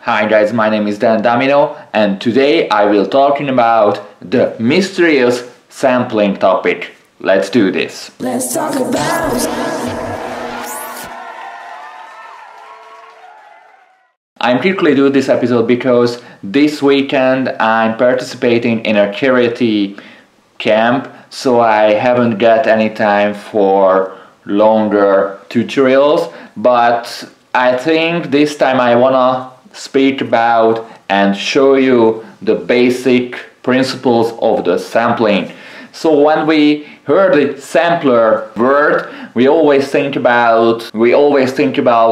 Hi guys, my name is Domino and today I will talking about the mysterious sampling topic. Let's do this. Let's talk about. I'm quickly doing this episode because this weekend I'm participating in a charity camp, so I haven't got any time for longer tutorials, but I think this time I wanna speak about and show you the basic principles of the sampling. So when we heard the sampler word, we always think about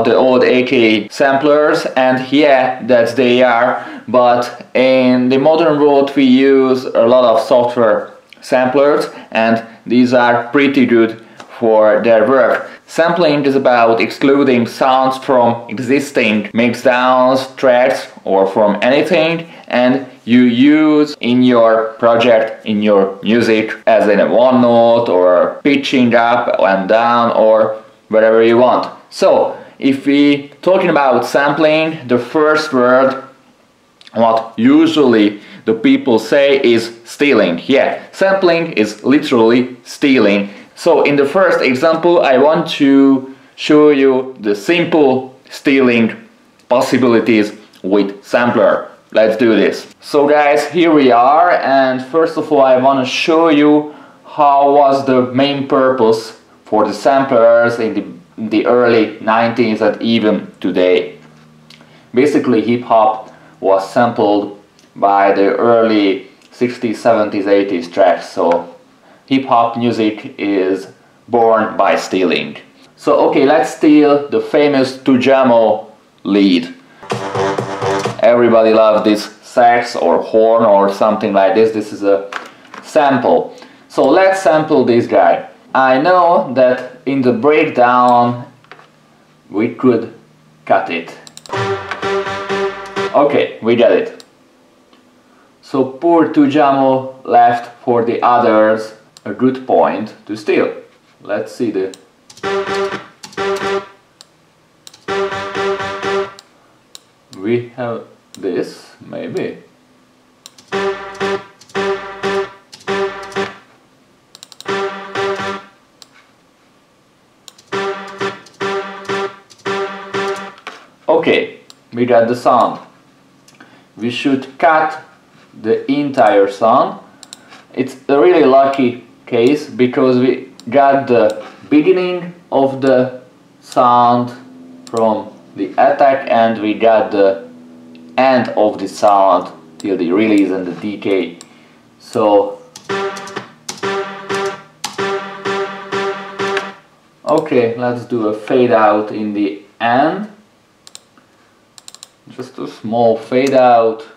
the old AK samplers, and yeah, that they are, but in the modern world we use a lot of software samplers and these are pretty good for their work. Sampling is about excluding sounds from existing mixdowns, tracks or from anything, and you use in your project, in your music, as in a one note or pitching up and down or whatever you want. So if we talking about sampling, the first word what usually the people say is stealing. Yeah, sampling is literally stealing. So in the first example I want to show you the simple stealing possibilities with sampler. Let's do this. So guys, here we are, and first of all I want to show you how was the main purpose for the samplers in the early 90s and even today. Basically hip-hop was sampled by the early 60s, 70s, 80s tracks, so hip-hop music is born by stealing. So okay, let's steal the famous Tujamo lead. Everybody loves this sax or horn or something like this. This is a sample. So let's sample this guy. I know that in the breakdown we could cut it. Okay, we get it. So poor Tujamo left for the others a good point to steal. Let's see the... We have this, maybe. Okay, we got the sound. We should cut the entire sound. It's a really lucky case because we got the beginning of the sound from the attack and we got the end of the sound till the release and the decay. So okay, let's do a fade out in the end. Just a small fade out.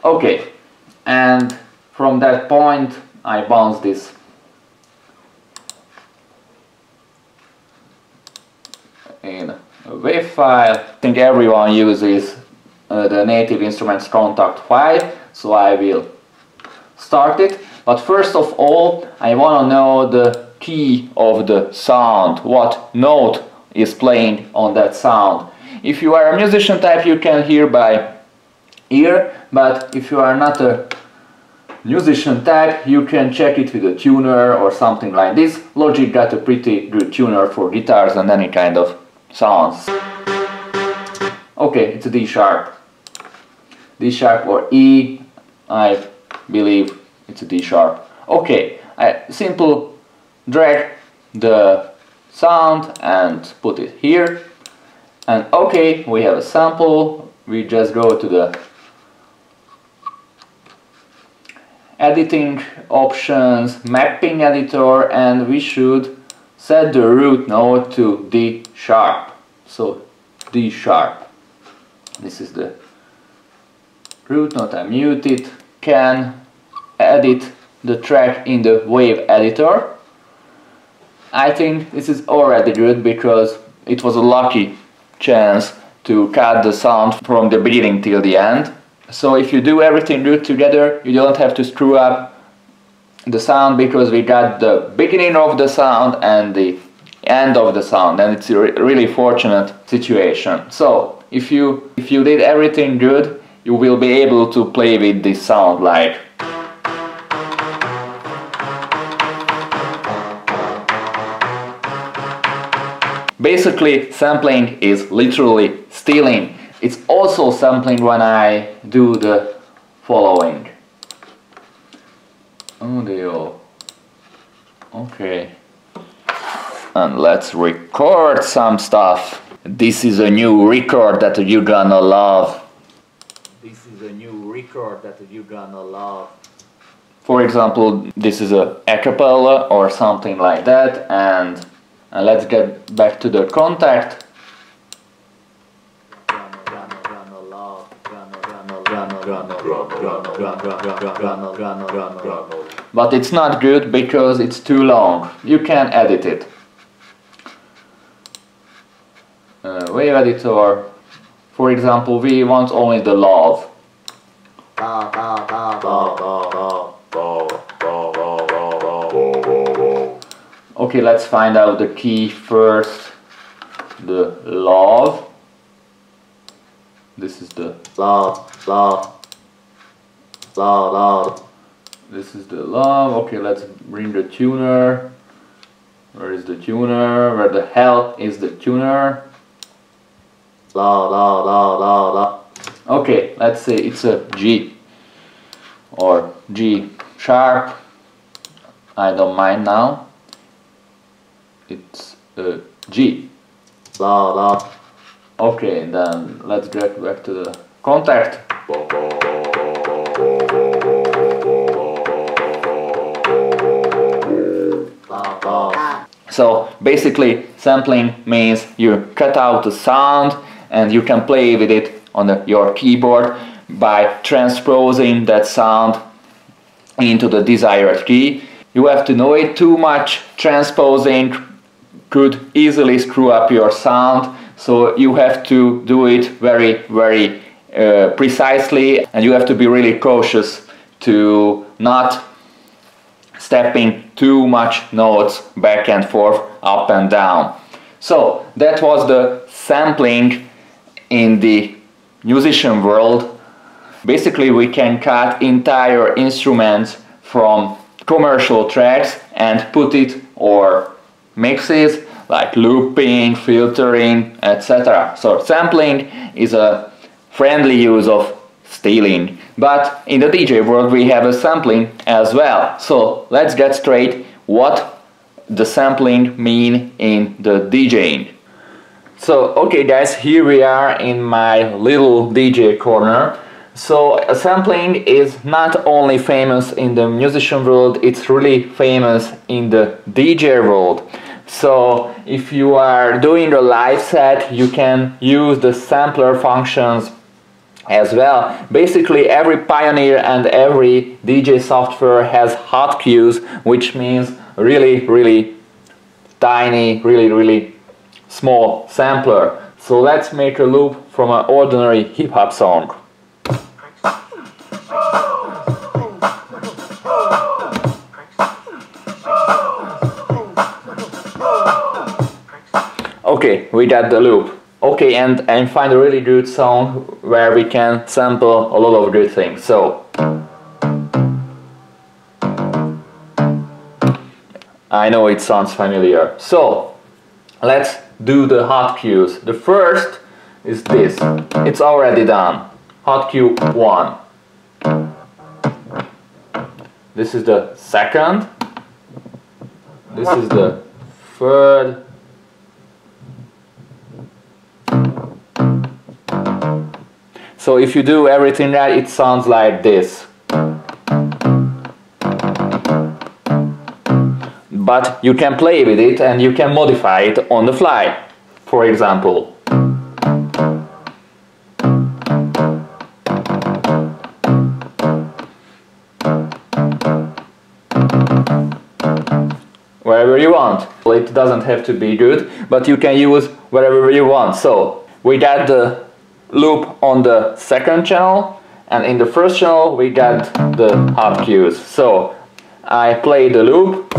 Okay, and from that point I bounce this in a WAV file. I think everyone uses the native instruments Contact 5, so I will start it. But first of all I want to know the key of the sound, what note is playing on that sound. If you are a musician type you can hear by ear, but if you are not a musician type you can check it with a tuner or something like this. Logic got a pretty good tuner for guitars and any kind of sounds. Okay, it's a D sharp. D sharp or E, I believe it's a D sharp. Okay, I simply drag the sound and put it here. And okay, we have a sample. We just go to the editing options, mapping editor, and we should set the root note to D sharp. So D sharp. This is the root note. I mute it. Can edit the track in the wave editor. I think this is already good because it was a lucky chance to cut the sound from the beginning till the end. So if you do everything good together, you don't have to screw up the sound because we got the beginning of the sound and the end of the sound, and it's a really fortunate situation. So if you did everything good, you will be able to play with this sound like. Basically, sampling is literally stealing. It's also sampling when I do the following. Audio. Okay. And let's record some stuff. This is a new record that you're gonna love. This is a new record that you're gonna love. For example, this is a acapella or something like that, and let's get back to the contact. But it's not good because it's too long. You can edit it. Wave editor. For example, we want only the love. Okay, let's find out the key first. The love. This is the love. This is the love. Okay, let's bring the tuner. Where is the tuner? Where the hell is the tuner? Okay, let's say it's a G or G sharp. I don't mind now. It's a G. Okay, then let's get back to the contact. So basically, sampling means you cut out the sound and you can play with it on your keyboard by transposing that sound into the desired key. You have to know it. Too much transposing could easily screw up your sound, so you have to do it very precisely, and you have to be really cautious to not stepping too much notes back and forth, up and down. So that was the sampling in the musician world. Basically, we can cut entire instruments from commercial tracks and put it or mix it, like looping, filtering, etc. So sampling is a friendly use of stealing. But in the DJ world we have a sampling as well. So let's get straight what the sampling mean in the DJing. So okay guys, here we are in my little DJ corner. So sampling is not only famous in the musician world, it's really famous in the DJ world. So if you are doing a live set, you can use the sampler functions as well. Basically every Pioneer and every DJ software has hot cues, which means really tiny, really small sampler. So let's make a loop from an ordinary hip-hop song. Okay, we got the loop. Okay, and find a really good song where we can sample a lot of good things. So I know it sounds familiar. So let's do the hot cues. The first is this. It's already done. Hot cue 1. This is the second. This is the third. So if you do everything right, it sounds like this. But you can play with it and you can modify it on the fly. For example. Wherever you want. It doesn't have to be good, but you can use wherever you want. So we got the loop on the second channel, and in the first channel we got the hot cues. So I play the loop.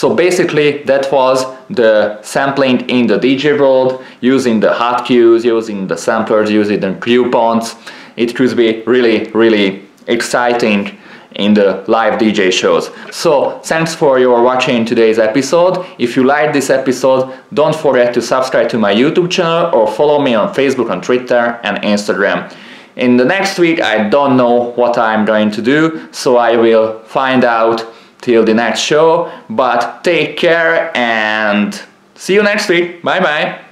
So basically that was the sampling in the DJ world, using the hot cues, using the samplers, using the coupons. It could be really exciting in the live DJ shows. So thanks for your watching today's episode. If you liked this episode, don't forget to subscribe to my YouTube channel or follow me on Facebook, on Twitter and Instagram. In the next week I don't know what I'm going to do, so I will find out till the next show. But take care and see you next week. Bye bye.